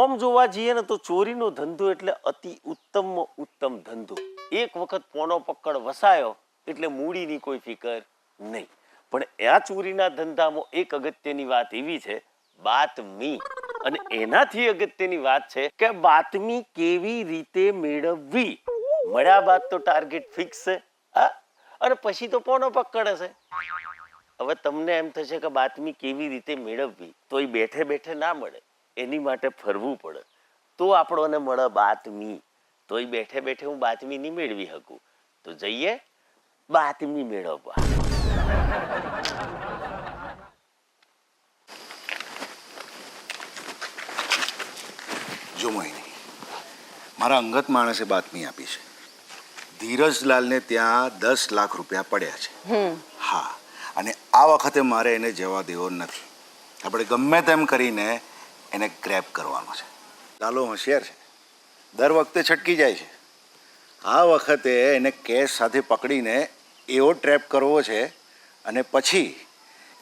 ઓમ જોવા જઈએ ને તો ચોરીનો ધંધો એટલે અતિ ઉત્તમમાં ઉત્તમ ધંધો. એક વખત પોનો પકડ વસાયો એટલે મૂડીની કોઈ ફિકર નહીં. પણ આ ચોરીના ધંધામાં એક અગત્યની વાત એવી છે, બાતમી. અને એનાથી અગત્યની વાત છે કે બાતમી કેવી રીતે મેળવવી. મળ્યા બાદ તો ટાર્ગેટ ફિક્સ છે, અને પછી તો પોનો પકડ હશે. હવે તમને એમ થશે કે બાતમી કેવી રીતે મેળવવી, તો એ બેઠે બેઠે ના મળે, એની માટે ફરવું પડે તો આપણને મળે બાતમી. તો એ બેઠે બેઠે હું બાતમી નહીં મેળવી શકું, તો જઈએ બાતમી મેળવવા. જો મોહિની, મારા અંગત માણસે બાતમી આપી છે. ધીરજલાલને ત્યાં 10 લાખ રૂપિયા પડ્યા છે. હા, અને આ વખતે મારે એને જવા દેવો નથી. આપણે ગમે તેમ કરીને એને ગ્રેબ કરવાનો છે. લાલો હોશિયાર છે, દર વખતે છટકી જાય છે. આ વખતે એને કેશ સાથે પકડીને એવો ટ્રેપ કરવો છે, અને પછી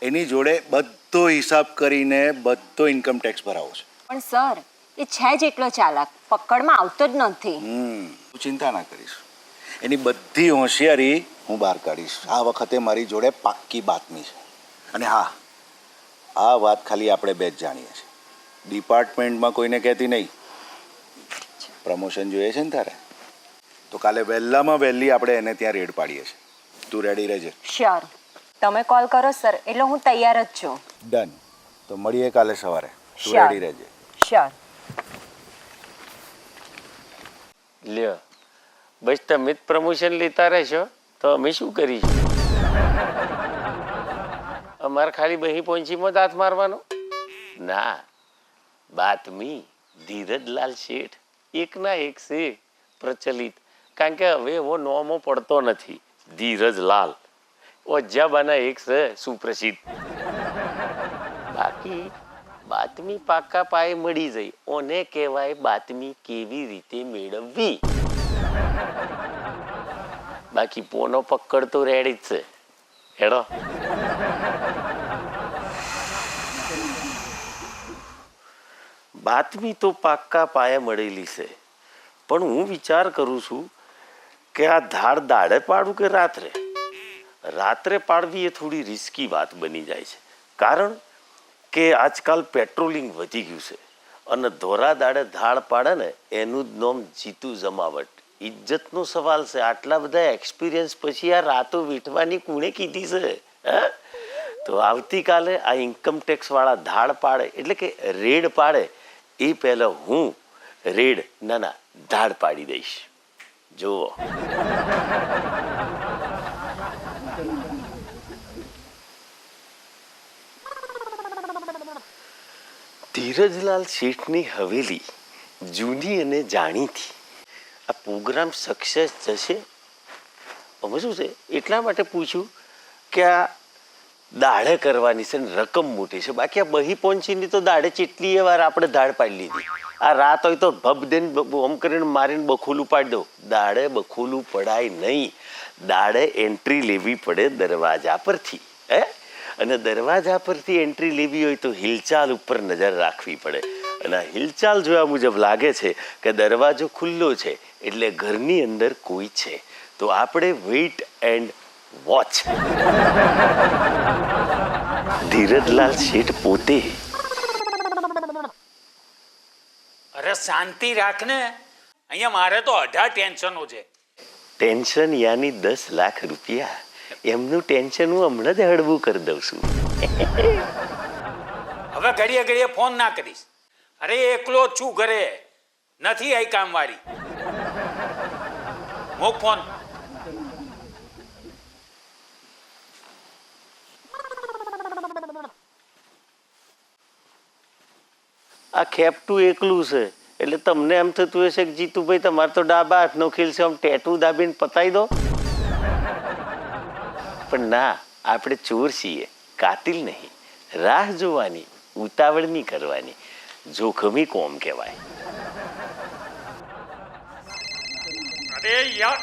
એની જોડે બધો હિસાબ કરીને બધો ઇન્કમ ટેક્સ ભરાવો છે. પણ સર, એ છે જ એટલો ચાલાક, પકડમાં આવતો જ નથી. તું ચિંતા ના કરીશ, એની બધી હોશિયારી હું બહાર કાઢીશ. આ વખતે મારી જોડે પાક્કી બાતમી છે. અને હા, આ વાત ખાલી આપણે બે જ જાણીએ છીએ, ડિપાર્ટમેન્ટમાં કોઈને કહેતી નહીં. પ્રમોશન જોઈએ છે ને તારે, તો કાલે વહેલામાં વહેલી આપણે એને ત્યાં રેડ પાડીએ છીએ. તું રેડી રહેજે. શ્યોર, તમે કોલ કરો સર, એટલે હું તૈયાર જ છું. ડન, તો મળીએ કાલે સવારે. તું Sure. રેડી રહેજે. શ્યોર. લ્યો, બસ તમે જ પ્રમોશન લેતા રહેશો તો અમે શું કરીશું? અમારે ખાલી બહી પહોંચીમાં દાંત મારવાનો? ના, બાતમી ધીરજલાલ શેઠ એકના એક છે પ્રચલિત. કારણ કે હવે એવો નોમો પડતો નથી. ધીરજલાલ ઓજાબાના એક છે સુપ્રસિદ્ધ. બાકી બાતમી પાકા પાયે મળી જઈ, ઓને કહેવાય બાતમી કેવી રીતે મેળવવી. બાકી પોનો પકડ તો રેડી જ છે. હેડો. બાતમી તો પાક્કા પાયે મળેલી છે, પણ હું વિચાર કરું છું કે આ ધાડ દાડે પાડું કે રાત્રે. રાત્રે પાડવી એ થોડી રિસ્કી વાત બની જાય છે, કારણ કે આજકાલ પેટ્રોલિંગ વધી ગયું છે, અને ધોરા દાડે ધાડ પાડે ને એનું જ નામ જીતું જમાવટ. ઇજ્જતનો સવાલ છે. આટલા બધા એક્સપિરિયન્સ પછી આ રાતો વીટવાની કોણે કીધી છે? તો આવતીકાલે આ ઇન્કમ ટેક્સ વાળા ધાડ પાડે એટલે કે રેડ પાડે એ પહેલા હું રેડ ધાડ પાડી દઈશ. જુઓ, ધીરજલાલ શેઠની હવેલી જૂની અને જાણીતી. આ પ્રોગ્રામ સક્સેસ જશે? અમે શું છે એટલા માટે પૂછ્યું કે આ દાડે કરવાની છે ને રકમ મોટી છે. બાકી આ બહી પહોંચીની તો દાડે ચેટલી વાર આપણે ધાડ પાડી લીધી. આ રાત હોય તો ભબ દેન ઓમ કરીને મારીને બખોલું પાડી દો. દાડે બખોલું પડાય નહીં. દાડે એન્ટ્રી લેવી પડે દરવાજા પરથી. અને દરવાજા પરથી એન્ટ્રી લેવી હોય તો હિલચાલ ઉપર નજર રાખવી પડે. અને આ હિલચાલ જોયા મુજબ લાગે છે કે દરવાજો ખુલ્લો છે, એટલે ઘરની અંદર કોઈ છે. તો આપણે વેઇટ એન્ડ વોચ. ધીરજલાલ શેઠ પોતે. અરે શાંતિ રાખ ને, અહીંયા મારે તો 18 ટેન્શનો છે. ટેન્શન યાની 10 લાખ રૂપિયા. એમનું ટેન્શન હું હમણાં જ હળવું કરી દઉં છું. હવે ઘડીએ ઘડીએ ફોન ના કરીશ. અરે એકલો જ છું ઘરે, નથી આઈ કામવાળી. મૂક ફોન. આ ખેપટું એકલું છે એટલે તમને એમ થતું હશે કે જીતુભાઈ તમારે તો ડાબા હાથનો ખેલ છે, આમ ટેટુ દાબીને પતાવી દો. પણ ના, આપણે ચોર છીએ, કાતિલ નહીં. રાહ જોવાની, ઉતાવળ નહીં કરવાની. જોખમી કોમ કહેવાય. અરે યાર,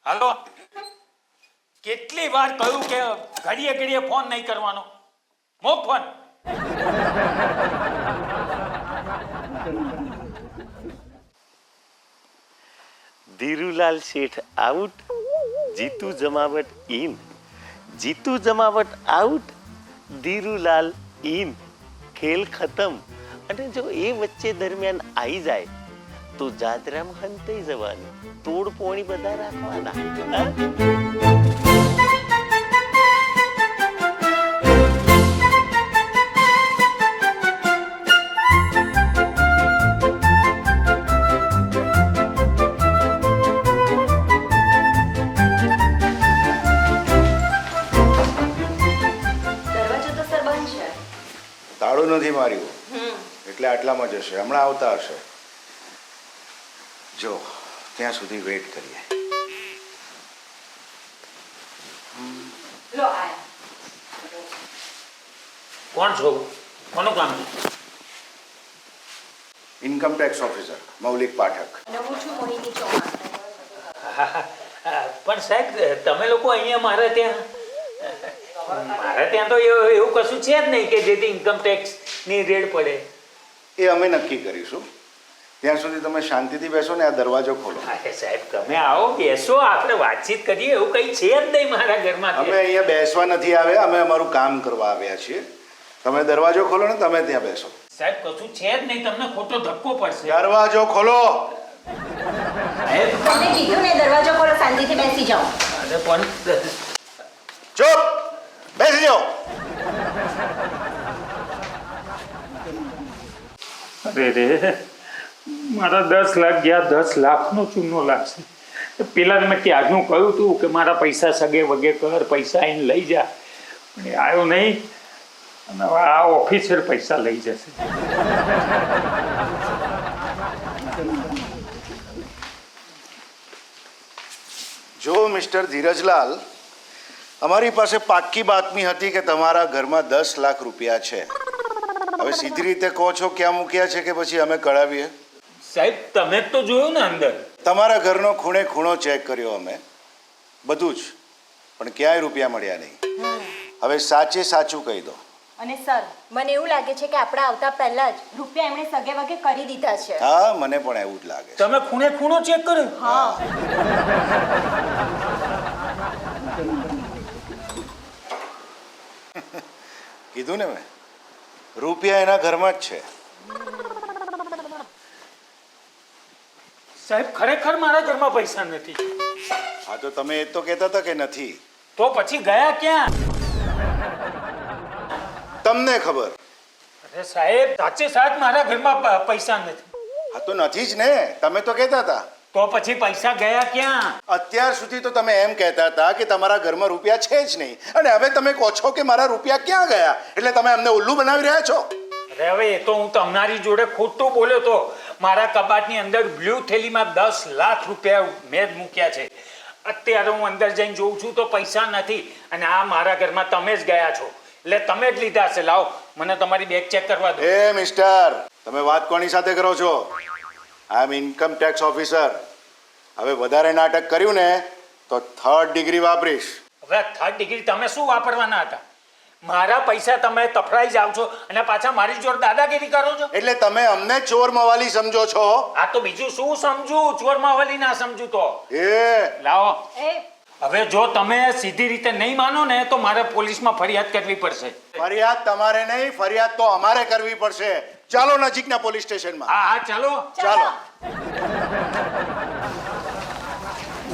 હાલો, કેટલી વાર કહ્યું કે ઘડીએ ઘડીએ ફોન નહીં કરવાનો. મૂક ફોન. ધીરુલાલ શેઠ આઉટ, જીતુ જમાવટ ઇન. જીતુ જમાવટ આઉટ, ધીરુલાલ ઇન. ખેલ ખતમ. અને જો એ વચ્ચે દરમિયાન આવી જાય તો જાજરામાં હંતાઈ જવાનું. તોડ પોણી બધા રાખવાના. હા? દરવાજો તો સર બંધ છે. તાળું નથી માર્યું એટલે આટલામાં જ હશે. હમણાં આવતા હશે. જો ત્યાં સુધી વેઇટ કરીએ. લો આયા. કોણ છો? કોનું કામ છે? ઇન્કમ ટેક્સ ઓફિસર મૌલિક પાઠક. અને હું છું મોહિની ચૌહાણ. પણ સાહેબ તમે લોકો અહીંયા મારા ત્યાં તો એવું કશું છે જ નહીં કે જેથી ઇન્કમ ટેક્સની રેડ પડે. એ અમે નક્કી કરીશું. ત્યાં સુધી તમે શાંતિથી બેસો ને આ દરવાજો ખોલો. અરે સાહેબ તમે આવો બેસો, આપણે વાતચીત કરીએ. એવું કંઈ છે જ નહીં મારા ઘરમાં. અમે અહીંયા બેસવા નથી આવ્યા, અમે અમારું કામ કરવા આવ્યા છીએ. તમે દરવાજો ખોલો ને તમે ત્યાં બેસો. સાહેબ કશું છે જ નહીં, તમને ખોટો ધક્કો પડશે. દરવાજો ખોલો. સાહેબ તમને કીધું ને દરવાજો ખોલો, શાંતિથી બેસી જાઓ. અરે પણ ચૂપ બેસી જાઓ. અરે રે મારા 10 લાખ ગયા, 10 લાખનો ચૂનો લાગશે. પેલા મેં ક્યારનું કહ્યું હતું કે મારા પૈસા સગે વગે કર, પૈસા આવીને લઈ જા, પણ એ આવ્યો નહીં. અને હવે આ ઓફિસર પૈસા લઈ જશે. જો મિસ્ટર ધીરજલાલ, અમારી પાસે પાક્કી બાતમી હતી કે તમારા ઘરમાં 10 લાખ રૂપિયા છે. હવે સીધી રીતે કહો છો ક્યાં મૂક્યા છે કે પછી અમે કઢાવીએ? સાહેબ તમે જ તો જોયું ને અંદર. તમારા ઘરનો ખૂણે ખૂણો ચેક કર્યો અમે, બધું જ, પણ ક્યાંય રૂપિયા મળ્યા નહીં. હવે સાચે સાચું કહી દો. અને સર મને એવું લાગે છે કે આપણે આવતા પહેલા જ રૂપિયા એમણે સગે વગે કરી દીધા છે. હા, મને પણ એવું જ લાગે છે. તમે ખૂણે ખૂણો ચેક કર્યો? હા. કીધું ને મેં, રૂપિયા એના ઘરમાં જ છે. સાહેબ ખરેખર મારા ઘરમાં પૈસા નથી. હા તો તમે એ તો કહેતા હતા કે નથી. તો પછી ગયા ક્યાં? તમને ખબર. અરે સાહેબ સાચે સાચ મારા ઘરમાં પૈસા નથી. હા તો નથી જ ને, તમે તો કહેતા હતા. તો પછી પૈસા ગયા ક્યાં? અત્યાર સુધી તો તમે એમ કહેતા હતા કે તમારા ઘરમાં રૂપિયા છે જ નહીં, અને હવે તમે કહો છો કે મારા રૂપિયા ક્યાં ગયા. એટલે તમે અમને ઉલ્લુ બનાવી રહ્યા છો. અરે હવે એ તો હું તમારી જોડે ખોટું બોલ્યો તો. મારા કબાટની અંદર બ્લુ થેલીમાં 10 લાખ રૂપિયા મેં જ મૂક્યા છે. અત્યારે હું અંદર જઈને જોઉં છું તો પૈસા નથી, અને આ મારા ઘરમાં તમે જ ગયા છો, એટલે તમે જ લીધા હશે. લાવો મને તમારી બેગ ચેક કરવા દો. એ મિસ્ટર, તમે વાત કોની સાથે કરો છો? આઈ એમ ઇન્કમ ટેક્સ ઓફિસર. હવે વધારે નાટક કર્યું ને તો 3rd ડિગ્રી વાપરીશ. હવે 3rd ડિગ્રી તમે શું વાપરવાના હતા? મારા પૈસા તમે તફડાઈ જાવ છો અને પાછા મારી જોડે દાદાગીરી કરો છો. એટલે તમે અમને ચોર મવાલી સમજો છો? આ તો બીજું શું સમજુ? ચોર માવલી ના સમજુ તો. એ લાવો. એ હવે જો તમે સીધી રીતે નહીં માનો ને તો મારે પોલીસમાં ફરિયાદ કરવી પડશે. ફરિયાદ તમારે નહીં, ફરિયાદ તો અમારે કરવી પડશે. ચાલો નજીકના પોલીસ સ્ટેશનમાં. હા હા ચાલો. ચાલો.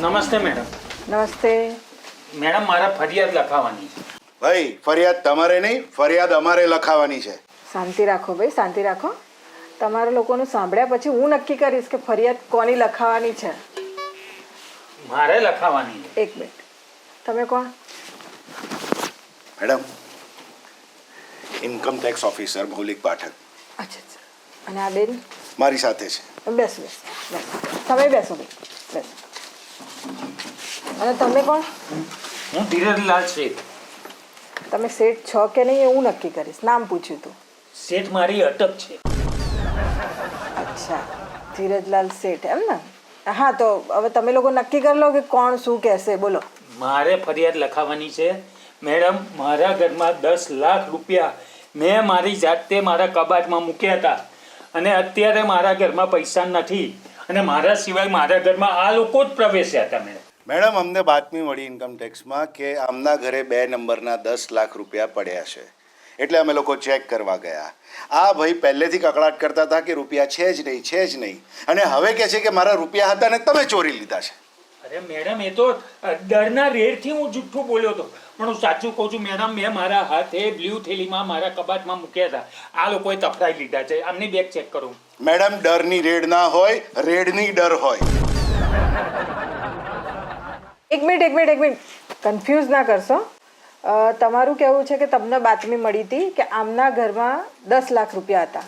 નમસ્તે મેડમ. નમસ્તે. મેડમ મારા ફરિયાદ લખાવવાની છે. ભાઈ, ફરિયાદ તમારે નહીં, ફરિયાદ અમારે લખાવાની છે. શાંતિ રાખો ભાઈ, શાંતિ રાખો. તમારા લોકોનું સાંભળ્યા પછી હું નક્કી કરીશ કે ફરિયાદ કોની લખાવાની છે. મારે લખાવાની છે. એક મિનિટ, તમે કોણ? મેડમ, ઇન્કમ ટેક્સ ઓફિસર મૌલિક પાઠક. અચ્છા અચ્છા. અને આ બેન? મારી સાથે છે. બેસો બેસો બેસો. તમે બેસો ભાઈ, બેસો. અને તમે કોણ? હું ધીરજલાલ શેઠ. તમે શેઠ છો કે નહીં એ હું નક્કી કરીશ. નામ પૂછ્યું હતું. શેઠ મારી અટક છે. અચ્છા, ધીરજલાલ શેઠ એમ ને? હા, તો હવે તમે લોકો નક્કી કરી લો કે કોણ શું કહેશે. બોલો. મારે ફરિયાદ લખાવવાની છે મેડમ. મારા ઘરમાં 10 લાખ રૂપિયા મેં મારી જાતે મારા કબાટમાં મૂક્યા હતા, અને અત્યારે મારા ઘરમાં પૈસા નથી, અને મારા સિવાય મારા ઘરમાં આ લોકો જ પ્રવેશ્યા હતા મેડમ. મેડમ અમને બાતમી મળી ઇન્કમ ટેક્સમાં કે આમના ઘરે 2 નંબરના 10 લાખ રૂપિયા પડ્યા છે. એટલે અમે લોકો ચેક કરવા ગયા. આ ભાઈ પહેલેથી કકળાટ કરતા હતા કે રૂપિયા છે જ નહીં, અને હવે કહે છે કે મારા રૂપિયા હતા ને તમે ચોરી લીધા છે. અરે મેડમ, એ તો ડરના રેડથી હું જુઠ્ઠું બોલ્યો હતો, પણ હું સાચું કહું છું મેડમ. મેં મારા હાથે બ્લુ થેલીમાં મારા કબાટમાં મૂક્યા હતા. આ લોકોએ તફડાઈ લીધા છે. આમની બેગ ચેક કરો. મેડમ ડરની રેડ ના હોય, રેડની ડર હોય. એક મિનિટ કન્ફ્યુઝ ના કરશો. તમારું કહેવું છે કે તમને બાતમી મળી હતી કે આમના ઘરમાં 10 લાખ રૂપિયા હતા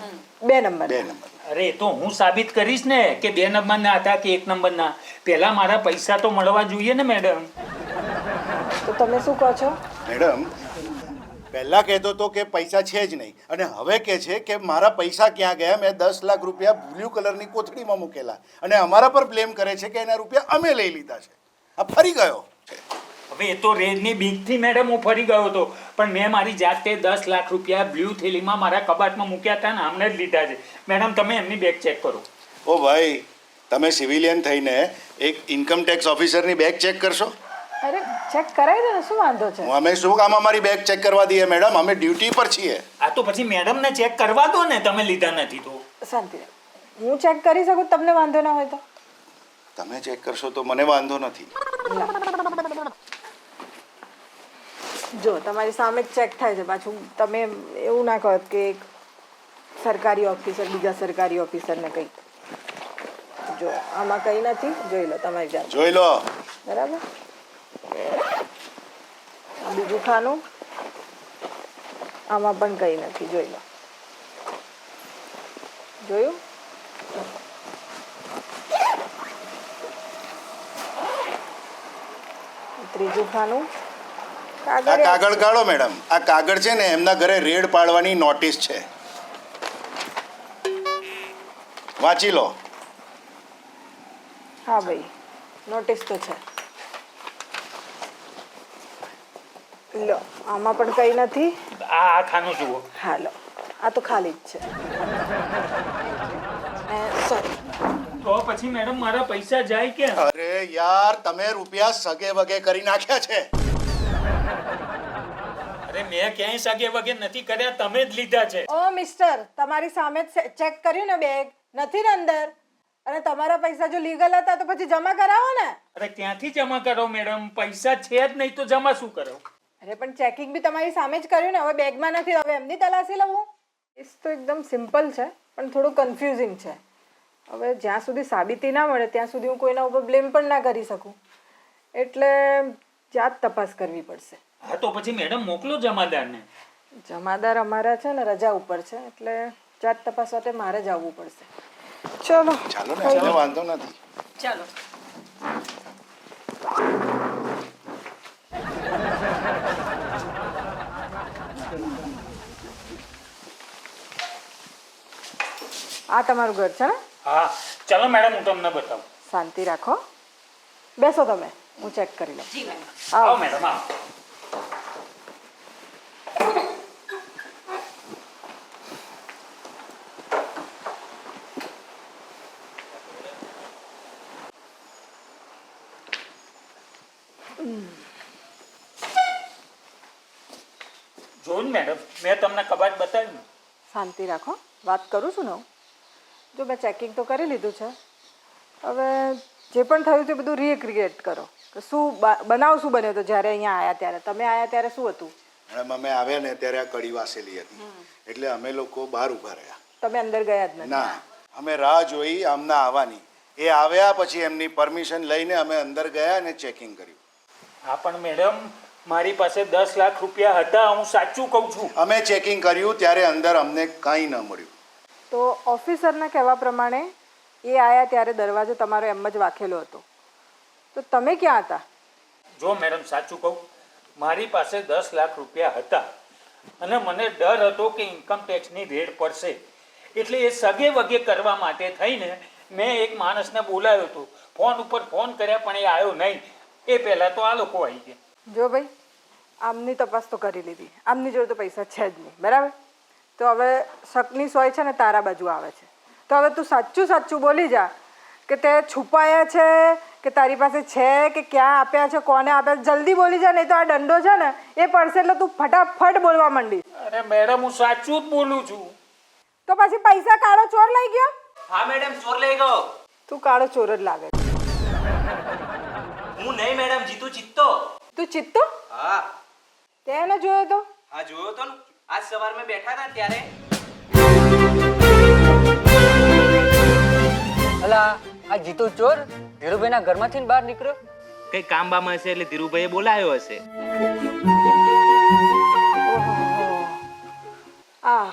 2 નંબર. 2 નંબર. અરે એ તો હું સાબિત કરીશ ને કે 2 નંબરના હતા કે 1 નંબરના. પહેલા મારા પૈસા તો મળવા જોઈએ ને મેડમ. તો તમે શું કહો છો? મેડમ પહેલા કહેતો હતો કે પૈસા છે જ નહીં, અને હવે કહે છે કે મારા પૈસા ક્યાં ગયા, મેં 10 લાખ રૂપિયા બ્લુ કલરની કોથળીમાં મૂકેલા, અને અમારા પર બ્લેમ કરે છે કે એના રૂપિયા અમે લઈ લીધા છે. આ ફરી ગયો છે. હવે એ તો રેડની બીકથી મેડમ હું ફરી ગયો હતો, પણ મેં મારી જાતે 10 લાખ રૂપિયા બ્લુ થેલીમાં મારા કબાટમાં મૂક્યા હતા ને આમને જ લીધા છે. મેડમ તમે એમની બેગ ચેક કરો. ઓ ભાઈ, તમે સિવિલિયન થઈને એક ઇન્કમ ટેક્સ ઓફિસરની બેગ ચેક કરશો? અરે ચેક કરાવી દો ને, શું વાંધો છે? અમે શું કામ અમારી બેગ ચેક કરવા દઈએ મેડમ? અમે ડ્યુટી પર છીએ. આ તો પછી મેડમને ચેક કરવા દો ને, તમે લીધા નથી તો. શાંતિ રાખો. હું ચેક કરી શકું, તમને વાંધો ના હોય તો? તમે ચેક કરશો તો મને વાંધો નથી. જો તમારી સામે જ ચેક થાય છે. પાછું તમે એવું ના કહો કે એક સરકારી ઓફિસર બીજા સરકારી ઓફિસરને કંઈ. જો આમાં કંઈ નથી, જોઈ લો તમારી જાત. જોઈ લો. બરાબર. બીજું ખાનું, આમાં પણ કંઈ નથી, જોઈ લો. જોયું? ત્રીજું ખાનું. આ કાગળ કાઢો મેડમ. આ કાગળ છે ને એમના ઘરે રેડ પાડવાની નોટિસ છે. વાંચી લો. હા ભાઈ, નોટિસ તો છે. લો, આમાં પણ કંઈ નથી. આ ખાનું જુઓ. હા લો, આ તો ખાલી જ છે. સોરી. તો પછી મેડમ મારા પૈસા જાય કેમ? અરે યાર, તમે રૂપિયા સગે વગે કરી નાખ્યા છે. અરે મેં ક્યાંય સગે વગે નથી કર્યા, તમે જ લીધા છે. ઓ મિસ્ટર, તમારી સામે જ ચેક કર્યું ને બેગ, નથી ને અંદર? અને તમારા પૈસા જો લીગલ હતા તો પછી જમા કરાવો ને. અરે ક્યાંથી જમા કરો મેડમ? પૈસા છે જ નહીં તો જમા શું કરો? અરે પણ ચેકિંગ બી તમારી સામે જ કર્યું ને. હવે બેગમાં નથી, હવે એમની તલાશી લઉં? એ તો એકદમ સિમ્પલ છે, પણ થોડું કન્ફ્યુઝિંગ છે. હવે જ્યાં સુધી સાબિતી ના મળે ત્યાં સુધી હું કોઈના ઉપર બ્લેમ પણ ના કરી શકું, એટલે જાત તપાસ કરવી પડશે. હા તો પછી મેડમ મોકલો જમાદારને. જમાદાર અમારા છે ને રજા ઉપર છે, એટલે જાત તપાસ માટે મારે જ આવવું પડશે. ચલો ચાલો ને, ચાલો, વાંધો નથી. ચલો. આ તમારું ઘર છે ને? હા ચલો મેડમ, હું તમને બતાવું. શાંતિ રાખો, બેસો તમે, હું ચેક કરી લઉં. જી મેડમ. આવો મેડમ આવો. જોયું ને મેડમ, મેં તમને કબાટ બતાવ્યું. શાંતિ રાખો, વાત કરું છું ને હું. જો મેં ચેકિંગ તો કરી લીધું છે, હવે જે પણ થયું તે બધું રીક્રિએટ કરો કે શું બનાવ શું બન્યો હતો જ્યારે અહીંયા આવ્યા ત્યારે. તમે આવ્યા ત્યારે શું હતું? મેડમ અમે આવ્યા ને ત્યારે આ કડી વાસેલી હતી, એટલે અમે લોકો બહાર ઊભા રહ્યા. તમે અંદર ગયા જ નથી? ના, અમે રાહ જોઈ આમના આવવાની. એ આવ્યા પછી એમની પરમિશન લઈને અમે અંદર ગયા અને ચેકિંગ કર્યું. હા પણ મેડમ, મારી પાસે 10 લાખ રૂપિયા હતા, હું સાચું કહું છું. અમે ચેકિંગ કર્યું ત્યારે અંદર અમને કંઈ ન મળ્યું. તો ઓફિસરના કહેવા પ્રમાણે એ આવ્યા ત્યારે દરવાજો તમારો એમ જ વાંખેલો હતો, તો તમે ક્યાં હતા? જો મેડમ સાચું કહું, મારી પાસે 10 લાખ રૂપિયા હતા અને મને ડર હતો કે ઇન્કમ ટેક્સની રેડ પડશે, એટલે એ સગે વગે કરવા માટે થઈને મેં એક માણસને બોલાવ્યો હતો. ફોન ઉપર ફોન કર્યા પણ એ આવ્યો નહીં. એ પહેલાં તો આ લોકો આવી ગયા. જો ભાઈ, આમની તપાસ તો કરી લીધી, આમની જોડે તો પૈસા છે જ નહીં, બરાબર? તો હવે શકની સોય છે ને તારા બાજુ આવે છે. તો હવે તું સાચું સાચું બોલી જા કે તે છુપાયા છે કે તારી પાસે છે કે ક્યાં આપ્યા છે, કોને આપ્યા છે? જલ્દી બોલી જા, નહીં તો આ દંડો છે ને એ પડશે એટલે તું ફટાફટ બોલવા માંડીશ. અરે મેડમ હું સાચું જ બોલું છું. તો પછી પૈસા કાળો ચોર લઈ ગયો? હા મેડમ, ચોર લઈ ગયો. તું કાળો ચોર જ લાગે છે. હું નહીં મેડમ, જીતુ ચિત્તો. તું ચિત્તો હા તેને જોયો તો? હા જોયો તો ને, આજ સવારમાં બેઠા હતા ને ત્યારે. અલા આ જીતુ ચોર ધીરુભાઈના ઘરમાંથી બહાર નીકળ્યો. કઈ કામ બામ હશે એટલે ધીરુભાઈએ બોલાયો હશે. આ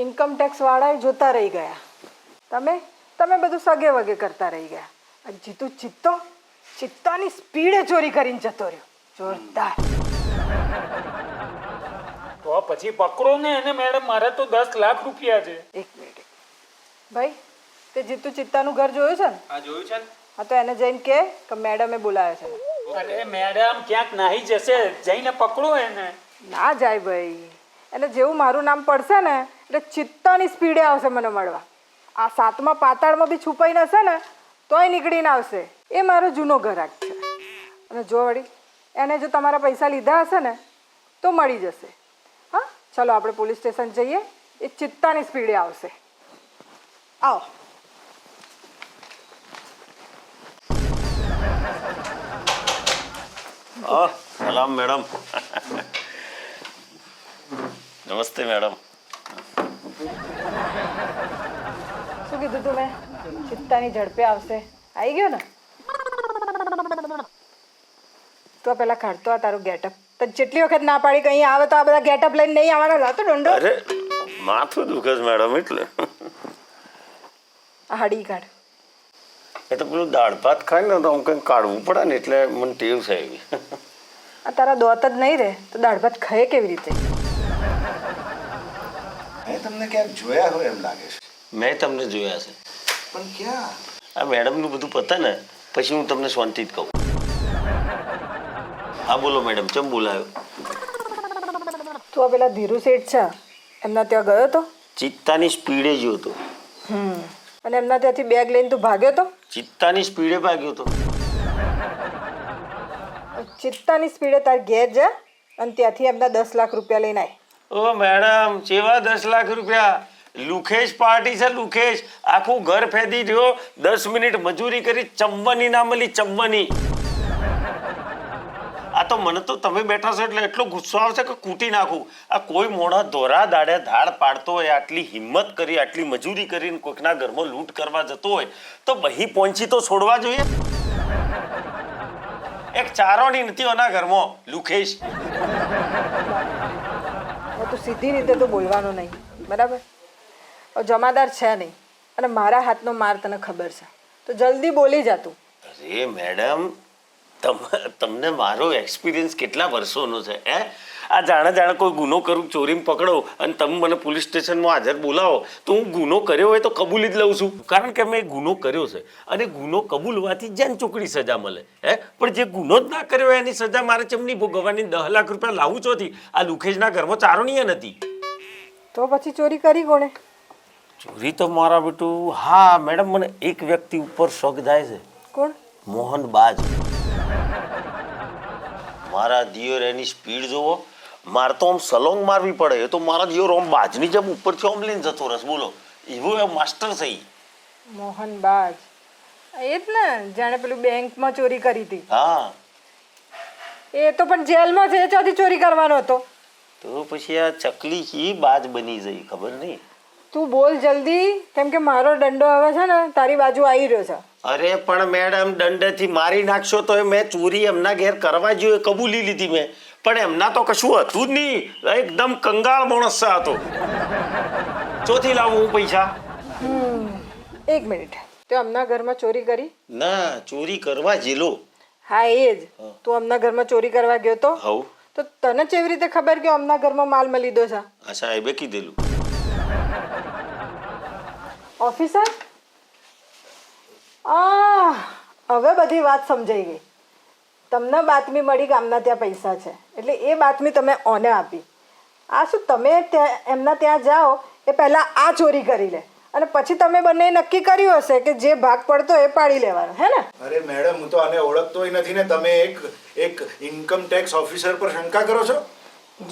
ઇન્કમ ટેક્સ વાળાએ જોતા રહી ગયા. તમે બધું સગે વગે કરતા રહી ગયા. આ જીતુ ચિત્તાની સ્પીડે ચોરી કરીને જતો રહ્યો. જોરદાર. તો પછી પકડો ને એને મેડમ, મારે તો 10 લાખ રૂપિયા છે. એક મિનિટ ભાઈ, તે જીતુ ચિત્તાનું ઘર જોયું છે ને? હા જોયું છે ને. હા તો એને જઈને કે મેડમે બોલાવે છે. અરે મેડમ ક્યાંક નાહી જશે, જઈને પકડો એને. ના જાય ભાઈ, એટલે જેવું મારું નામ પડશે ને એટલે ચિત્તાની સ્પીડે આવશે મને મળવા. આ 7મા પાતાળમાં બી છુપાઈને હશે ને તોય નીકળીને આવશે. એ મારો જૂનો ઘરાક છે. અને જો વળી એને જો તમારા પૈસા લીધા હશે ને તો મળી જશે. હા ચલો આપણે પોલીસ સ્ટેશન જઈએ. એ ચિત્તાની સ્પીડે આવશે. આવો. સલામ મેડમ. નમસ્તે મેડમ. શું કીધું તું મેં? ચિત્તાની ઝડપે આવશે. આવી ગયો ને? તો પેલા કાઢતો આ તારું ગેટઅપ. તને જેટલી વખત ના પાડી કે અહીં આવે તો આ બધા ગેટઅપ લઈને નહીં આવવાનો. લાતો દંડો. અરે માથું દુખે છે મેડમ એટલે. આ હાડી કાઢ. એ તો પેલું દાળ ભાત ખાય ને તો આમ કંઈક કાઢવું પડે ને એટલે મને ટેવ છે એવી. આ તારા દોત જ નહીં રહે તો દાળ ભાત ખાય કેવી રીતે? મેં તમને ક્યાંક જોયા હોય એમ લાગે છે. મેં તમને જોયા છે પણ ક્યાં? આ મેડમનું બધું પતે ને પછી હું તમને શાંતિ જ કહું. હા બોલો મેડમ, ચમ બોલાયો? તું આ પેલા ધીરુ શેઠ છે એમના ત્યાં ગયો તો? ચિત્તાની સ્પીડે ગયો હતો. અને એમના ત્યાંથી બેગ લઈને તું ભાગ્યો તો? ચિત્તાની સ્પીડે ભાગ્યો હતો. ચિત્તાની સ્પીડે તાર ઘેર જા અને ત્યાંથી એમના 10 લાખ રૂપિયા લઈને આય. ઓ મેડમ ચેવા 10 લાખ રૂપિયા? લુખેશ પાર્ટી છે લુખેશ. આખું ઘર ફેદી રહ્યો. 10 મિનિટ મજૂરી કરી, ચંબની ના મળી ચંબની. આ તો મને તો તમે બેઠા છો એટલે એટલો ગુસ્સો આવશે કે કૂટી નાખું. આ કોઈ મોણા ધોરા દાડે ધાડ પાડતો હોય, આટલી હિંમત કરી, આટલી મજૂરી કરીને કોઈકના ઘરમાં લૂંટ કરવા જતો હોય તો બહી પહોંચી તો છોડવા જોઈએ. એક ચારોની નથી ઓના ઘરમાં લુખેશ. તું સીધી રીતે તો બોલવાનું નહીં, બરાબર? જમાદાર છે નહીં અને મારા હાથનો માર તને ખબર છે, તો જલ્દી બોલી જા તું. અરે મેડમ, તમને મારો એક્સપિરિયન્સ કેટલા વર્ષોનો છે. આ જાણે કોઈ ગુનો કરું, ચોરીમાં પકડો અને તમે મને પોલીસ સ્ટેશનમાં હાજર બોલાવો તો હું ગુનો કર્યો હોય તો કબૂલી જ લઉં છું. કારણ કે મેં ગુનો કર્યો છે અને ગુનો કબૂલવાથી જેન ચોકડી સજા મળે. પણ જે ગુનો જ ના કર્યો હોય એની સજા મારે ચમની ભોગવવાની? 10 લાખ રૂપિયા લાવું ચોથી? આ લુખેજના ઘરમાં ચારણીય નથી. તો પછી ચોરી કરી કોણે? ચોરી તો મારા બેટું, હા મેડમ, મને એક વ્યક્તિ ઉપર શક જાય છે. કોણ? મોહન બાજ. મારા દિયોર એની સ્પીડ જોવો. મારે તો આમ સલોંગ મારવી પડે. એ તો મારા દિયોર આમ બાજની જેમ ઉપરથી આમ લઈને જતો રસ. બોલો, એવો એ માસ્ટર છે. મોહન બાજ એ જ ને જાણે પેલું બેંકમાં ચોરી કરી હતી. હા એ તો પણ જેલમાં છે, ચોથી ચોરી કરવાનો હતો. તો પછી આ ચકલી કી બાજ બની જઈ ખબર નહીં. તું બોલ જલ્દી, કેમ કે મારો દંડો હવે છે ને તારી બાજુ આવી રહ્યો છે. અરે પણ મેડમ, દંડથી મારી નાખશો તો મેં ચોરી એમના ઘેર કરવા જોઈએ કબૂલી લીધી મેં. પણ એમના તો કશું હતું જ નહીં. એકદમ કંગાળ માણસ હતો. ચોથી લાવું હું પૈસા? એક મિનિટ, તો અમના ઘરમાં ચોરી કરી? ના, ચોરી કરવા જેલો. હા એ જ. તું અમના ઘરમાં ચોરી કરવા ગયો તો? હવ. તો તને કેવી રીતે ખબર કે અમના ઘરમાં માલ મળી લીધો છે? આ સાહેબે કીધેલું. ઓફિસર, હવે બધી વાત સમજાઈ ગઈ. તમને બાતમી મળી કે આમના ત્યાં પૈસા છે એટલે એ બાતમી તમે ઓને આપી. આ શું તમે એમના ત્યાં જાઓ એ પહેલાં આ ચોરી કરી લે અને પછી તમે બંને નક્કી કર્યું હશે કે જે ભાગ પડતો એ પાડી લેવાનો હે ને? અરે મેડમ, હું તો આને ઓળખતોય નથી ને તમે એક ઇન્કમ ટેક્સ ઓફિસર પર શંકા કરો છો?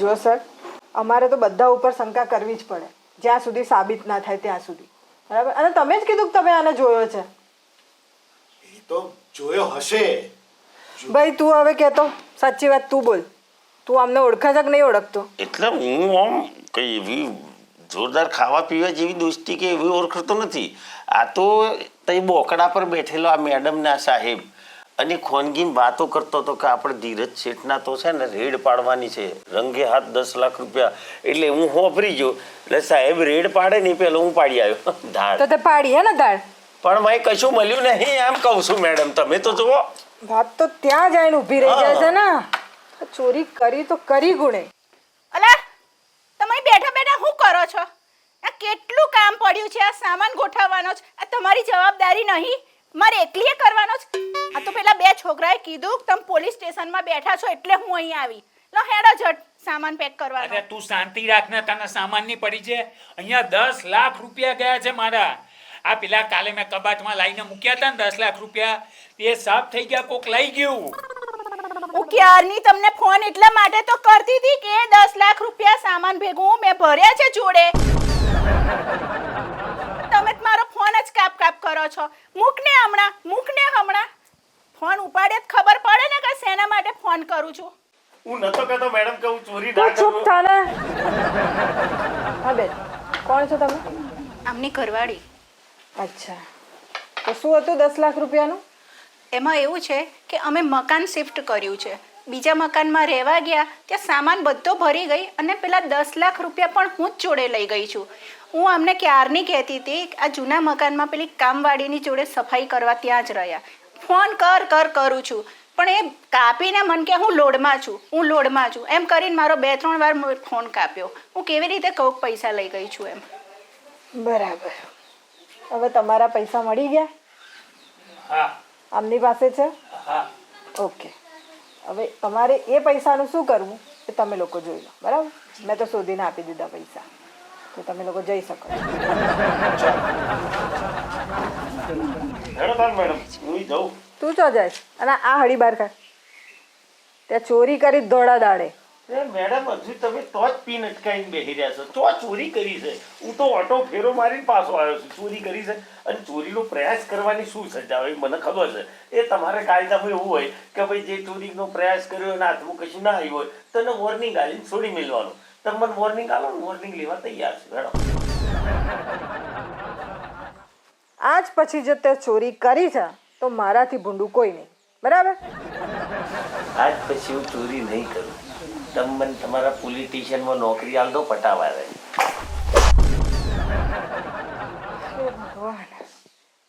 જો સર, અમારે તો બધા ઉપર શંકા કરવી જ પડે જ્યાં સુધી સાબિત ના થાય ત્યાં સુધી, બરાબર? અને તમે જ કીધું કે તમે આને જોયો છે. એ તો જોયો હશે. ભાઈ તું હવે કહેતો સાચી વાત તું બોલ. તું આમને ઓળખે છે કે નહીં ઓળખતો? એટલે હું આમ કઈ એવી જોરદાર ખાવા પીવા જેવી દોસ્તી કે એવી ઓળખતો નથી. આ તો તઈ બોકડા પર બેઠેલો આ મેડમના સાહેબ અને ખોનગીન વાતો કરતો હતો કે આપણે ધીરજ શેઠના તો છે ને રેડ પાડવાની છે, રંગે હાથ 10 લાખ રૂપિયા. એટલે હું હોભરી ગયો. એટલે સાહેબ રેડ પાડે નહીં પેલો હું પાડી આવ્યો ધાડ. તો તે પાડી હે ને દાળ? પણ ભાઈ કશું મળ્યું નહીં એમ કહું છું મેડમ. તમે તો જુઓ, વાત તો ત્યાં જઈને ઊભી રહી જાય છે ને. ચોરી કરી તો કરી ગુણે. અલા તમે બેઠા બેઠા શું કરો છો? આ કેટલું કામ પડ્યું છે, આ સામાન ગોઠવવાનો છે, આ તમારી જવાબદારી નહીં, મારે એકલીએ કરવાનો છે. આ તો પેલા બે છોકરાએ કીધું કે તમે પોલીસ સ્ટેશનમાં બેઠા છો એટલે હું અહીં આવી. લો હેડો ઝટ સામાન પેક કરવાનો. અરે તું શાંતિ રાખ ને, તને સામાનની પડી છે. અહીંયા 10 લાખ રૂપિયા ગયા છે મારા. આ પેલા કાલે મેં કબાટમાં લાવીને મૂક્યા હતા ને 10 લાખ રૂપિયા, એ સાફ થઈ ગયા, કોક લઈ ગયું. હું ક્યારની તમને ફોન એટલા માટે તો કરતી હતી કે 10 લાખ રૂપિયા સામાન ભેગું મેં ભર્યા છે જોડે. તમે જ મારો ફોન જ કાપ કરો છો. મૂક ને હમણાં ફોન ઉપાડે જ ખબર પડે ને કે શેના માટે ફોન કરું છું. હું નતો કહેતો મેડમ કે હું ચોરી તું ના ચૂપ કરું. થા ને. હા બેન, કોણ છો તમે? આમની ઘરવાળી. અચ્છા, તો શું હતું 10 લાખ રૂપિયાનું? એમાં એવું છે કે અમે મકાન શિફ્ટ કર્યું છે, બીજા મકાનમાં રહેવા ગયા, ત્યાં સામાન બધો ભરી ગઈ અને પેલા 10 લાખ રૂપિયા પણ હું જ જોડે લઈ ગઈ છું. હું અમને ક્યારની કહેતી હતી આ જૂના મકાનમાં પેલી કામવાળીની જોડે સફાઈ કરવા ત્યાં જ રહ્યા. ફોન કરું છું પણ એ કાપીને મને કે હું લોડમાં છું એમ કરીને મારો 2-3 વાર ફોન કાપ્યો. હું કેવી રીતે કહું પૈસા લઈ ગઈ છું એમ? બરાબર. હવે તમારા પૈસા મળી ગયા? હા આમની પાસે છે? હા. ઓકે. હવે તમારે એ પૈસાનું શું કરવું એ તમે લોકો જોઈ લો, બરાબર? મેં તો શોધીને આપી દીધા પૈસા, તો તમે લોકો જઈ શકો. હેડો તાર મેડમ, હું જાઉં. તું ચો જાય અને આ હળી બાર કાઢ. ત્યાં ચોરી કરી દોડા દાડે. અરે મેડમ, હજુ તમે તો જ પીન અટકાઈને બેસી રહ્યા છો. તો ચોરી કરી છે? હું તો ઓટો ફેરો મારીને પાછો આવ્યો છું. ચોરી કરી છે અને ચોરીનો પ્રયાસ કરવાની શું સજા હોય મને ખબર છે. એ તમારે કાયદામાં એવું હોય કે ભાઈ જે ચોરીનો પ્રયાસ કર્યો એના હાથમાં કશું ના આવ્યું હોય તો એને વોર્નિંગ આલીને છોડી મેળવાનું. તમે મને વોર્નિંગ આલો ને, વોર્નિંગ લેવા તૈયાર છે મેડમ. આજ પછી જો તે ચોરી કરી છે તો મારાથી ભૂંડું કોઈ નહીં, બરાબર? આજ પછી હું ચોરી નહીં કરું. તમે મને તમારા પોલીસ સ્ટેશનમાં નોકરી આલ દો પટાવા રહે. ભગવાન,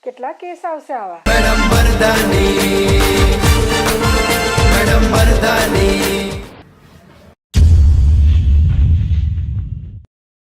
કેટલા કેસ આવશે આવા? મેડમ મરદાની